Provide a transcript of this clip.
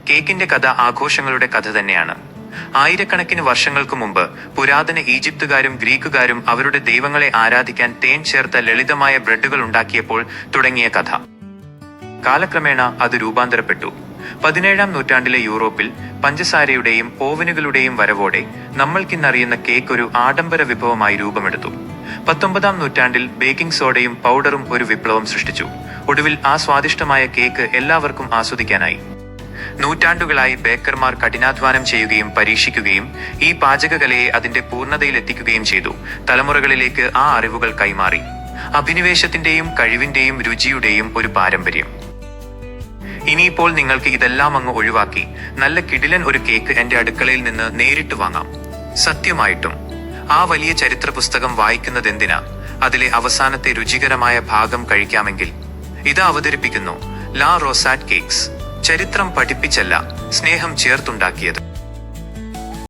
കേക്കിന്റെ കഥ ആഘോഷങ്ങളുടെ കഥ തന്നെയാണ്. ആയിരക്കണക്കിന് വർഷങ്ങൾക്ക് മുമ്പ് പുരാതന ഈജിപ്തുകാരും ഗ്രീക്കുകാരും അവരുടെ ദൈവങ്ങളെ ആരാധിക്കാൻ തേൻ ചേർത്ത ലളിതമായ ബ്രെഡുകൾ ഉണ്ടാക്കിയപ്പോൾ തുടങ്ങിയ കഥ. കാലക്രമേണ അത് രൂപാന്തരപ്പെട്ടു. 17-ാം നൂറ്റാണ്ടിലെ യൂറോപ്പിൽ പഞ്ചസാരയുടെയും ഓവനുകളുടെയും വരവോടെ നമ്മൾക്കിന്നറിയുന്ന കേക്ക് ഒരു ആഡംബര വിഭവമായി രൂപമെടുത്തു. 19-ാം നൂറ്റാണ്ടിൽ ബേക്കിംഗ് സോഡയും പൗഡറും ഒരു വിപ്ലവം സൃഷ്ടിച്ചു. ഒടുവിൽ ആ സ്വാദിഷ്ടമായ കേക്ക് എല്ലാവർക്കും ആസ്വദിക്കാനായി. നൂറ്റാണ്ടുകളായി ബേക്കർമാർ കഠിനാധ്വാനം ചെയ്യുകയും പരീക്ഷിക്കുകയും ഈ പാചകകലയെ അതിന്റെ പൂർണ്ണതയിലെത്തിക്കുകയും ചെയ്തു. തലമുറകളിലേക്ക് ആ അറിവുകൾ കൈമാറി. അഭിനിവേശത്തിന്റെയും കഴിവിന്റെയും രുചിയുടെയും ഒരു പാരമ്പര്യം. ഇനിയിപ്പോൾ നിങ്ങൾക്ക് ഇതെല്ലാം അങ്ങ് ഒഴിവാക്കി നല്ല കിടിലൻ ഒരു കേക്ക് എന്റെ അടുക്കളയിൽ നിന്ന് നേരിട്ട് വാങ്ങാം. സത്യമായിട്ടും ആ വലിയ ചരിത്ര പുസ്തകം വായിക്കുന്നതെന്തിനാ? അതിലെ അവസാനത്തെ രുചികരമായ ഭാഗം കഴിക്കാമെങ്കിൽ. ഇത് അവതരിപ്പിക്കുന്നു ലാ റോസാറ്റ് കേക്ക്സ്. ചരിത്രം പഠിപ്പിച്ചല്ല, സ്നേഹം ചേർത്തുണ്ടാക്കിയത്.